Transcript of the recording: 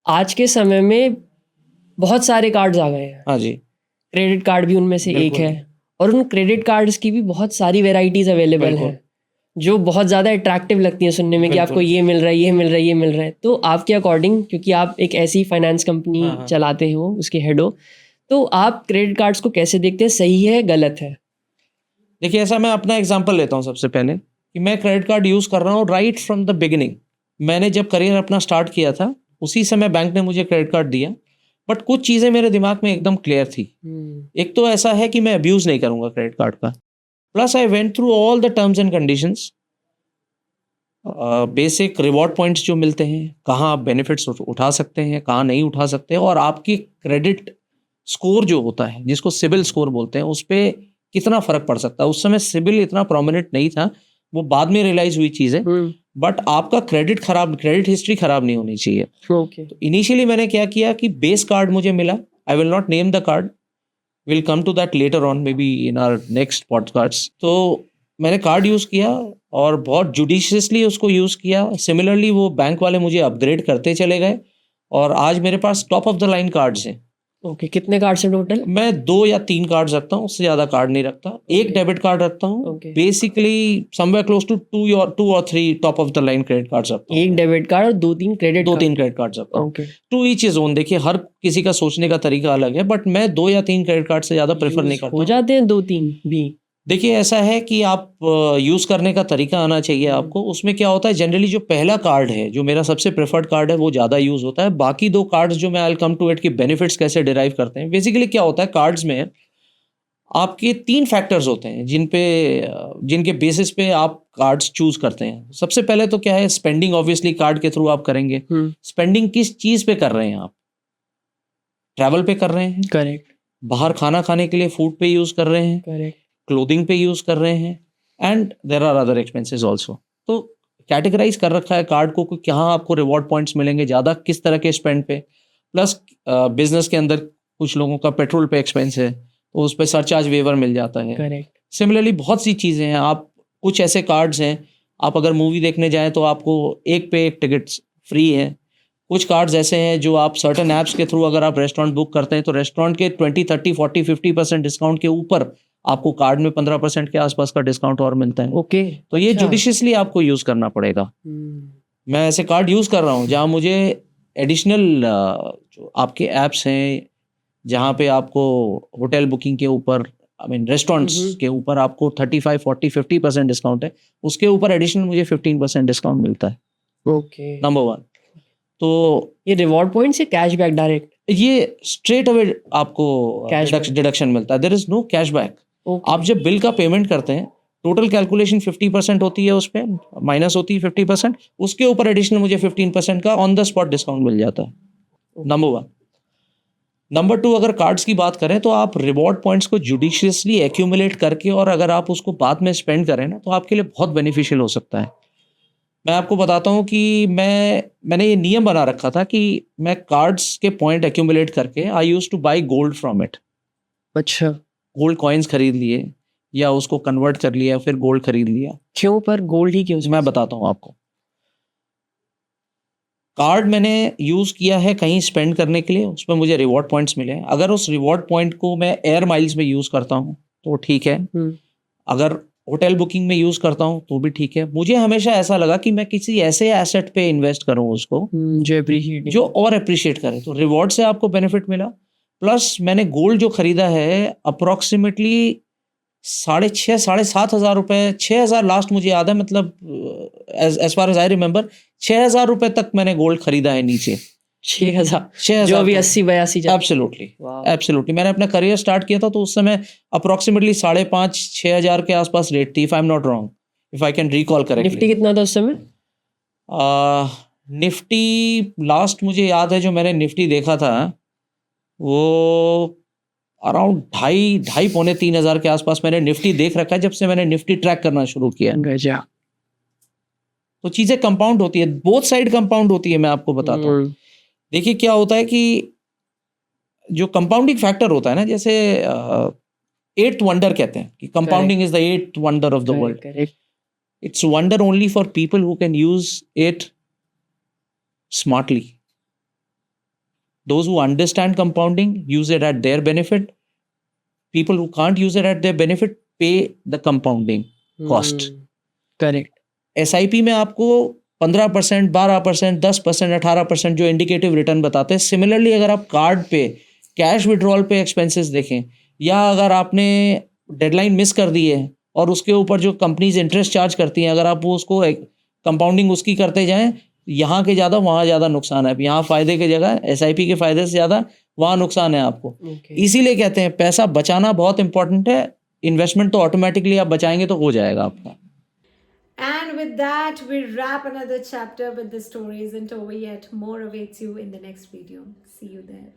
आज के समय में बहुत सारे कार्ड्स आ गए हैं। हाँ जी, क्रेडिट कार्ड भी उनमें से एक बिल्कुल। है, और उन क्रेडिट कार्ड्स की भी बहुत सारी वेराइटीज अवेलेबल बिल्कुल। हैं जो बहुत ज़्यादा अट्रैक्टिव लगती हैं सुनने में कि बिल्कुल। आपको ये मिल रहा है, ये मिल रहा है, ये मिल रहा है। तो आपके अकॉर्डिंग, क्योंकि आप एक ऐसी फाइनेंस कंपनी हाँ, हाँ। चलाते हो, उसके हेड हो, तो आप क्रेडिट कार्ड्स को कैसे देखते हैं? सही है, गलत है? देखिए, ऐसा मैं अपना एग्जांपल लेता हूँ सबसे पहले कि मैं क्रेडिट कार्ड यूज़ कर रहा हूँ राइट फ्रॉम द बिगिनिंग। मैंने जब करियर अपना स्टार्ट किया था उसी समय बैंक ने मुझे क्रेडिट कार्ड दिया, बट कुछ चीज़ें मेरे दिमाग में एकदम क्लियर थी। एक तो ऐसा है कि मैं अब्यूज़ नहीं करूँगा क्रेडिट कार्ड का, plus I went through all the terms and conditions, basic reward points जो मिलते हैं, कहाँ आप बेनिफिट्स उठा सकते हैं, कहाँ नहीं उठा सकते, और आपकी क्रेडिट स्कोर जो होता है जिसको सिबिल स्कोर बोलते हैं, उस पर कितना फ़र्क पड़ सकता है। उस समय सिबिल इतना प्रोमिनेंट नहीं था, वो बाद में रियलाइज हुई चीज़ है, बट आपका क्रेडिट हिस्ट्री खराब नहीं होनी चाहिए। ओके। तो इनिशियली मैंने क्या किया कि बेस कार्ड मुझे मिला, I will not name the card, will come to that later on maybe in our next podcast. तो मैंने कार्ड यूज़ किया और बहुत जुडिशियसली उसको यूज़ किया। सिमिलरली वो बैंक वाले मुझे अपग्रेड करते चले गए और आज मेरे पास top of the line cards हैं। ओके, कितने कार्ड्स हैं टोटल? मैं 2 या 3 कार्ड्स रखता हूँ, उससे ज़्यादा कार्ड नहीं रखता। एक डेबिट कार्ड रखता हूँ, Okay. Basically somewhere close to 2 और 3 top of the line credit cards रखता हूँ। एक डेबिट कार्ड और 2-3 क्रेडिट 2-3 क्रेडिट कार्ड्स रखता हूँ। Okay. To each his own. देखिए, हर किसी का सोचने का तरीका अलग है, बट मैं 2 या 3 क्रेडिट कार्ड से ज़्यादा प्रेफर नहीं करता हो हूँ। जाते हैं 2-3 भी? देखिए, ऐसा है कि आप यूज़ करने का तरीका आना चाहिए आपको। उसमें क्या होता है, जनरली जो पहला कार्ड है, जो मेरा सबसे प्रेफर्ड कार्ड है, वो ज़्यादा यूज़ होता है। बाकी 2 कार्ड्स जो मैं I will come to it कि बेनिफिट्स कैसे डिराइव करते हैं। बेसिकली क्या होता है, कार्ड्स में आपके 3 फैक्टर्स होते हैं जिनके बेसिस पे आप कार्ड्स चूज़ करते हैं। सबसे पहले तो क्या है, स्पेंडिंग ऑब्वियसली कार्ड के थ्रू आप करेंगे। स्पेंडिंग किस चीज़ पे कर रहे हैं आप? ट्रैवल पे कर रहे हैं, करेक्ट। बाहर खाना खाने के लिए फूड पे यूज़ कर रहे हैं, करेक्ट। क्लोथिंग पे यूज़ कर रहे हैं, and there are other expenses also. तो कैटेगराइज कर रखा है कार्ड को कि कहाँ आपको रिवॉर्ड पॉइंट्स मिलेंगे ज़्यादा, किस तरह के स्पेंड पे। प्लस बिजनेस के अंदर कुछ लोगों का पेट्रोल पे एक्सपेंस है, तो उस पर सरचार्ज वेवर मिल जाता है। करेक्ट। सिमिलरली बहुत सी चीज़ें हैं। आप कुछ ऐसे कार्ड्स हैं, आप अगर मूवी देखने जाएँ तो आपको एक पे एक टिकट्स फ्री हैं। कुछ कार्ड्स ऐसे हैं जो आप सर्टेन ऐप्स के थ्रू अगर आप रेस्टोरेंट बुक करते हैं तो रेस्टोरेंट के 20, 30, 40, 50% डिस्काउंट के ऊपर आपको कार्ड में 15% के आसपास का डिस्काउंट और मिलता है। ओके। तो ये अच्छा। जुडिशियसली आपको यूज़ करना पड़ेगा। मैं ऐसे कार्ड यूज़ कर रहा हूँ जहाँ मुझे एडिशनल जो आपके ऐप्स हैं, जहाँ पे आपको होटल बुकिंग के ऊपर, आई मीन रेस्टोरेंट्स के ऊपर आपको 35, 40, 50% डिस्काउंट है, उसके ऊपर एडिशनल मुझे 15% डिस्काउंट मिलता है। ओके। नंबर 1। तो ये रिवॉर्ड पॉइंट से कैशबैक डायरेक्ट? ये स्ट्रेट अवे आपको Cashback. डिडक्शन मिलता है। There is no cashback. आप जब बिल का पेमेंट करते हैं, टोटल कैलकुलेशन 50% होती है, उस पे माइनस होती है 50%, उसके ऊपर एडिशनल मुझे 15% का ऑन द स्पॉट डिस्काउंट मिल जाता है। नंबर 1। नंबर 2, अगर कार्ड्स की बात करें तो आप रिवॉर्ड पॉइंट्स को जुडिशियसली एक्यूमुलेट करके और अगर आप उसको बाद में स्पेंड करें ना, तो आपके लिए बहुत बेनिफिशियल हो सकता है। मैं आपको बताता हूँ कि मैंने ये नियम बना रखा था कि मैं कार्ड्स के पॉइंट एक्यूमुलेट करके I used to buy gold from it. अच्छा। गोल्ड कॉइन्स खरीद लिए या उसको कन्वर्ट कर लिया, फिर गोल्ड खरीद लिया। क्यों? पर गोल्ड ही क्यों? मैं बताता हूँ आपको। कार्ड मैंने यूज़ किया है कहीं स्पेंड करने के लिए, उसमें मुझे रिवॉर्ड पॉइंट्स मिले हैं। अगर उस रिवॉर्ड पॉइंट को मैं एयर माइल्स में यूज़ करता हूँ तो ठीक है, अगर होटल बुकिंग में यूज़ करता हूँ तो भी ठीक है। मुझे हमेशा ऐसा लगा कि मैं किसी ऐसे एसेट पे इन्वेस्ट करूँ उसको जो और अप्रिशिएट करे। तो रिवॉर्ड से आपको बेनिफिट मिला, प्लस मैंने गोल्ड जो खरीदा है अप्रोक्सीमेटली 6,500 7,500 रुपये, 6,000 लास्ट मुझे याद है, मतलब as far as I remember 6,000 रुपये तक मैंने गोल्ड खरीदा है नीचे। 6,000 जो अभी 80-82 एब्सोल्युटली। मैंने अपना करियर स्टार्ट किया था तो उस समय अप्रोक्सीमेटली 5,500-6,000 के आसपास रेट थी, if I am not wrong, if I can recall correctly. Nifty कितना था उस समय? निफ्टी लास्ट मुझे याद है जो मैंने निफ्टी देखा था वो अराउंड 2,500 पौने 3,000 के आसपास मैंने निफ्टी देख रखा है जब से मैंने निफ्टी ट्रैक करना शुरू किया। गजब। तो चीज़ें कंपाउंड होती है, बोथ साइड कंपाउंड होती है। मैं आपको बताता हूँ, देखिए क्या होता है कि जो कंपाउंडिंग फैक्टर होता है ना, जैसे 8th वंडर कहते हैं कि compounding is the 8th wonder of the world. It's wonder only for people who can use it smartly. Those who understand compounding use it at their benefit. People who can't use it at their benefit pay the compounding cost. Correct. SIP में आपको 15%, 12%, 10%, 18% जो indicative return बताते हैं. Similarly अगर आप card पे cash withdrawal पे expenses देखें, या अगर आपने डेडलाइन मिस कर दी है और उसके ऊपर जो कंपनीज इंटरेस्ट चार्ज करती हैं, अगर आप वो उसको कंपाउंडिंग उसकी करते जाएं, यहाँ के ज़्यादा वहाँ ज़्यादा नुकसान है. यहाँ फ़ायदे की जगह SIP के फ़ायदे से ज़्यादा वहाँ नुकसान है आपको. इसीलिए कहते हैं पैसा बचाना बहुत इंपॉर्टेंट है. इन्वेस्टमेंट तो ऑटोमेटिकली आप बचाएंगे तो हो जाएगा आपका. And with that, we wrap another chapter with the stories, and over yet more awaits you in the next video. See you there.